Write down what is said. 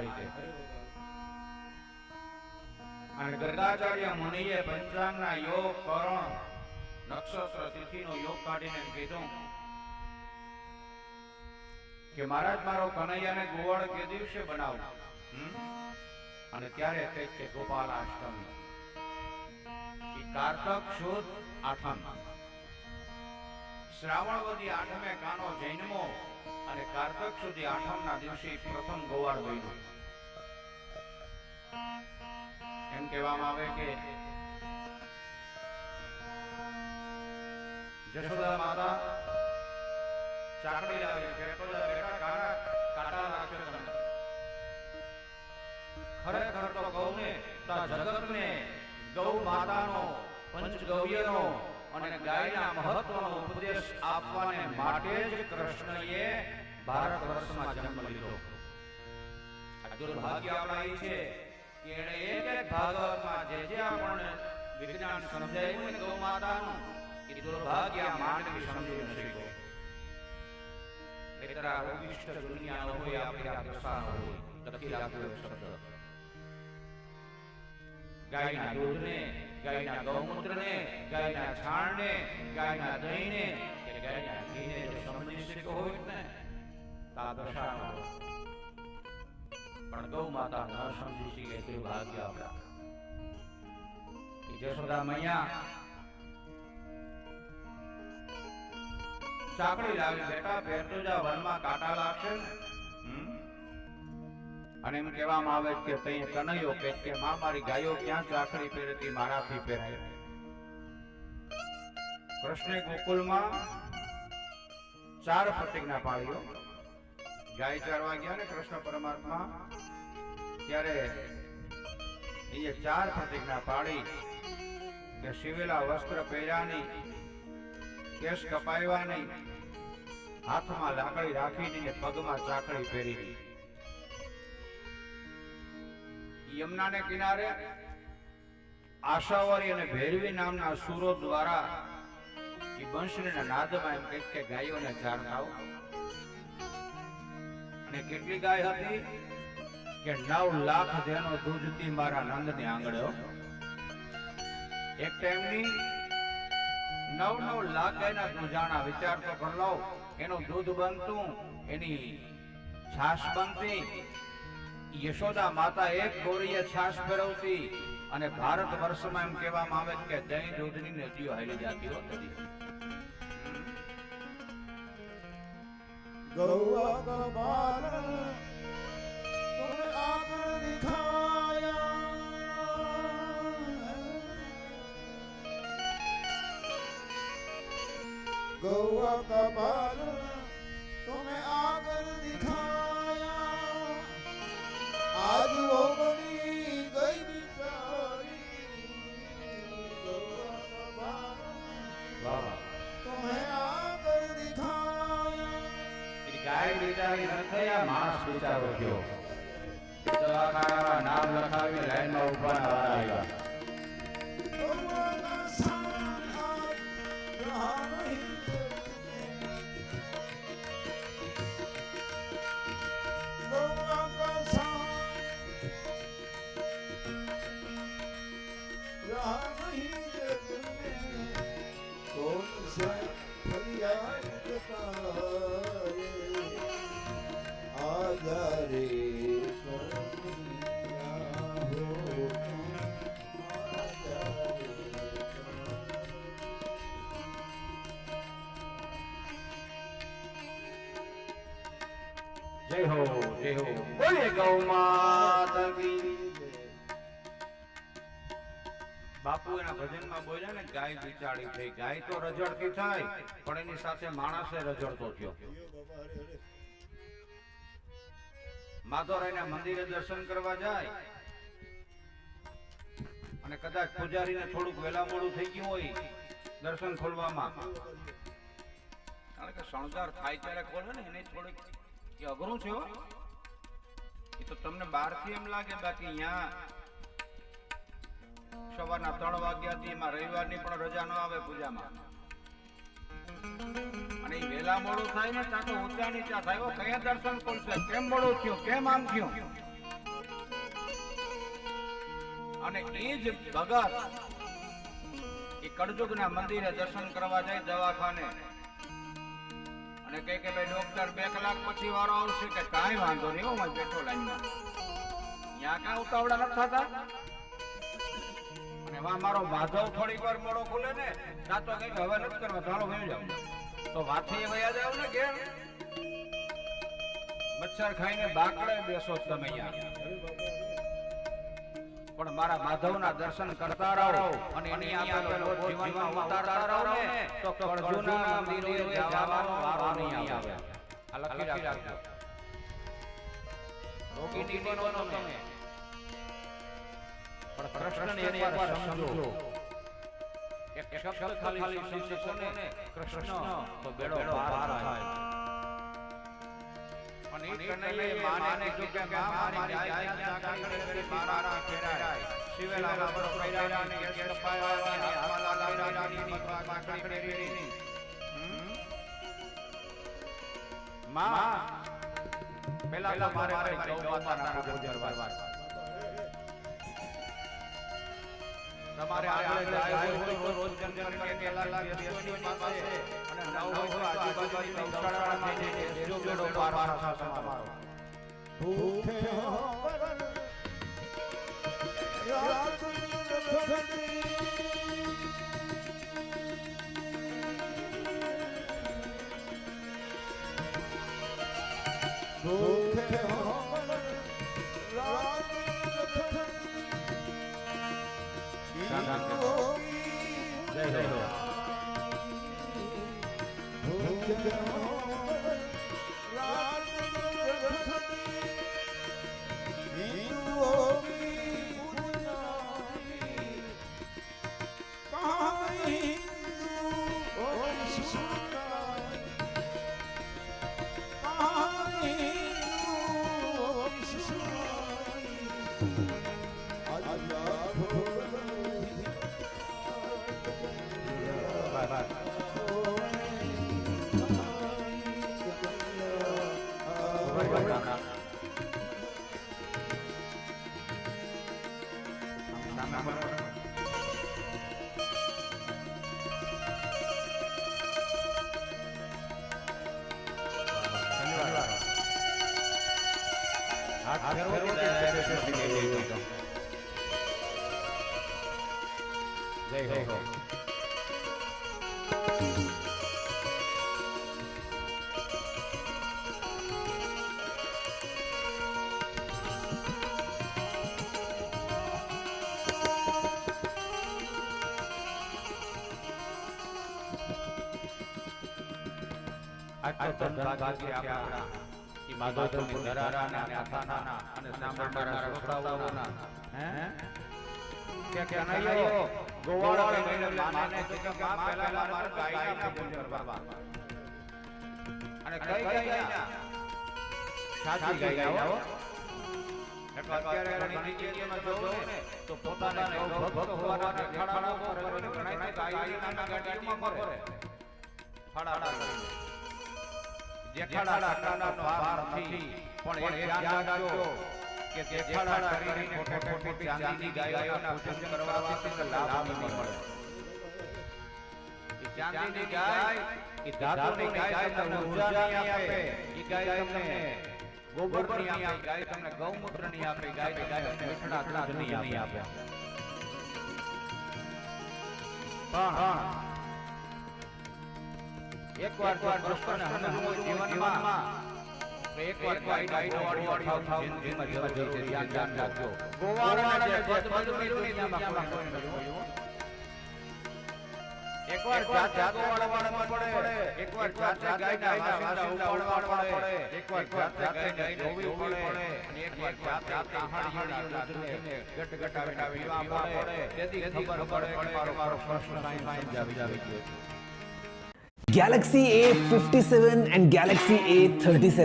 રીતે અને ગર્ગાચાર્ય મુનિએ પંચાંગના યોગ કરણ નક્ષત્ર તિથિનો યોગ કાઢીને કીધું કે મહારાજ મારો કનૈયાને ગોવાળ કે દિવસે બનાવું અને ત્યારે તે કે ગોપાલાષ્ટમી કાર્તક સુદ આઠમ શ્રાવણવદી આઠમે કાનો જન્મો અને કાર્તક સુધી આઠમના દિવસે પ્રથમ ગોવાળ બન્યો. એમ કહેવામાં આવે કે જશોદા માતા ચાકડી લાવી બેટા કાટા લાગશે તમને. ખરેખર તો ગૌને જગતને ગૌ માતાનો પંચગવ્યનો અને ગાયના મહત્વનો ઉપદેશ આપવાને માટે જ કૃષ્ણએ ભારત વર્ષમાં જન્મ લીધો. આ દુર્ભાગ્ય આપણા છે કે એણે એક ભાગવતમાં જે આપણને વિજ્ઞાન સમજાવ્યું ને ગૌ માતાનું એ દુર્ભાગ્ય માનવી સમજી ન શક્યો. નહીતર આ રોગિષ્ઠ દુનિયા ન હોય આપણી આ દશા ન હોય. લખી રાખ્યો શબ્દ ગાયના દૂધને, ગાયના ગૌમૂત્રને, ગાયના છાણને, ગાયના દહીંને કે ગાયના ઘીને જો સમજી શક્યો હોય ને તા દશા ન હોય. પણ ગૌ માતા ન સમજી શકે તે ભાગ્ય આપણા. જશોદા મૈયા ચાકડી લાવી બેટા પહેરતો જા વનમાં કાંટા લાગશે ને. અને એમ કહેવામાં આવે કે તઈ કનૈયો કે માં મારી ગાયો ક્યાં ચાકડી પહેરતી મારાથી પહેરાય. કૃષ્ણે ગોકુળમાં 4 પ્રતિજ્ઞા પાળ્યો. ગાય ચારવા ગયા ને કૃષ્ણ પરમાત્મા ત્યારે એ 4 પ્રતિજ્ઞા પાડી કે શિવેલા વસ્ત્ર પહેર્યા નહીં, કેશ કપાવ્યા નહીં, હાથમાં લાકડી રાખીને પગમાં ચાકડી પહેરી. યમુનાને કિનારે આશાવરી અને ભૈરવી નામના સુરો દ્વારા એ બંસરીના નાદમાં એમ કહે કે ગાયોને ચારનાવ. અને કેટલી ગાય હતી કે 9 લાખ જેનો દૂધથી મારા નંદને આંગળ્યો. એક ટાઈમની 9 લાખ ગાયના દૂધાણા વિચાર તો કરી લો. એનું દૂધ બનતું, એની છાશ બનતી. યશોદા માતા એક ગોરીએ છાશ ફેરવતી અને ભારત વર્ષમાં એમ કહેવામાં આવે કે દહીં દૂધની નદીઓ હાલી જતી હતી. ગૌવા કબાલ તુમે આગળ દિખાયા, ગૌવા કબાલ તુમે આગળ દિખાયા, આજ वो बनी गई बिचारी, गौवा कबाल तुम्हें आकर दिखाया. ગાય બિચારી ન થયા, માણસ બિચારો થયો. દવાખાનામાં નામ લખાવી લાઈનમાં ઉભા ના આવ્યા. गौवा का शान आज रहा नहीं, गौवा का शान रहा नहीं जग में, कौन सा फरियाद बताए आजा रे कन्हैया हो, आजा रे જય હો જય હો બોલે ગૌ માતા કી. બાપુ એના ભજનમાં બોલ્યા ને ગાય બિચારી થઈ. ગાય તો રજડતી થાય પણ એની સાથે માણસે રજડતો થયો. માધવરાયના મંદિરે દર્શન કરવા જાય અને કદાચ પૂજારીને થોડુંક વેલા મોડું થઈ ગયું હોય દર્શન ખોલવામાં, કારણ કે શણગાર થાય ત્યારે ખોલે ને એને થોડુંક એ અઘરું છે. એ તો તમને બહારથી એમ લાગે, બાકી અહીંયા સવારના 3 વાગ્યાથી એમાં રવિવારની પણ રજા ન આવે પૂજામાં. અને એ વેલા મોડું થાય ને ત્યાં તો ઊંચા નીચા થાય. કયા દર્શન ખોલશે, કેમ મોડું થયું, કેમ આમ થયું. અને એ જ ભગત એ કળજુગના મંદિરે દર્શન કરવા જાય દવાખાને અને કહે કે ભાઈ ડોક્ટર 2 કલાક પછી વારો આવશે કે કાંઈ વાંધો નહીં હું બેઠો લાઈનમાં ત્યાં કાંઈ ઉતાવળા નથી થતા અને વા મારો માધવ થોડીક વાર મોડો ખુલે ને ના તો કઈ હવે નથી કરવા ચાલો વહી જાવ તો વાથી વયા જાવ ને કેમ મચ્છર ખાઈને બાકડે બેસો તમે અહીંયા પણ મારા માધવના દર્શન કરતા રહો અને એની આપેલો જીવનમાં ઉતારતા રહો ને તો કળજુના મંદિરે જવાનો વારો નહીં આવે આ લખી રાખજો રોગી નહીં બનવાનો તમે પણ કૃષ્ણને એકવાર સમજો એક શબ્દ ખાલી સમજો ને કૃષ્ણ તો બેડો પાર થાય અને કનૈયે માને જો કે મારી ગાય જાગણી મારા ફેરાય શિવેલા બાબરો પૈરાની કેસ કપાયાની હાથમાં લાગરાની મતવા કાકડી ફેરીની માં પેલા તો મારે ગૌ માતાના પૂજન કરવા તમારે આગળ જાય હોય તો રોજ જંગલ કરીને પેલા દેશની પાસે અને નવ હોય આજુબાજુની ગૌશાળામાં જઈને દેશો બેડો પાર થશે તમારો ભૂખે હોવર રાત નખડી ભૂખે હોવર રાત નખડી જય હો ભૂખે હોવર રાત નખડી હિંદુઓની પુનાઈ કહાં હિંદુ ઓય સુનાઈ કહાં હિંદુ ઓય સુનાઈ આજા જય હો આ તો ધનભાગ્ય આપણા ઈ માધવની ધરારાના નાથાના અને સાંભળનારા શ્રોતાઓના હે કે કનૈયો ગોવાળો લઈને માને તો કે માં પહેલા મારે ગાયના પૂજન કરવા અને કઈ ગાયના સાચી ગાય હો એટલે અત્યારે ઘણી જગ્યામાં જોવો ને તો પોતાને ગૌ ભક્ત હોવાના દેખાડાઓ કરે ઘણા ગાયના ગાડીઓમાં કરે ફાડા જેઠાડા કાના ભાર નથી પણ એ ધ્યાન રાખજો કે જેઠાડા કરીને ખોટે ખોટી ચાંદીની ગાયોના પૂજન કરવાથી તો લાભ નહીં મળે એ ચાંદીની ગાય એ ધાતુની ગાય તમને ઊર્જા નહીં આપે એ ગાય તમને ગોબર નહીં આપે ગાય તમને ગૌમૂત્ર નહીં આપે ગાય તમને મીઠડા દૂધ નહીં આપે પણ એકવાર કૃષ્ણ હનુમાન જીવનમાં એકવાર ગાયનો વાડી થાવ જેમાં જવા જરૂર ધ્યાન રાખજો ગોવાળાને જે પદ્મની દુનિયામાં એકવાર જાત ગોવાળામાં પડે એકવાર જાત ગાયના વાસિંદા ઉપાડવા પડે એકવાર જાત ગાયને ધોવી પડે અને એકવાર જાત આહાડિયાના દૂધને ગટગટાવીને પીવા પડે તેથી ખબર પડે કે મારો કૃષ્ણ સાઈન આવી ગયો. Galaxy A57 and Galaxy A37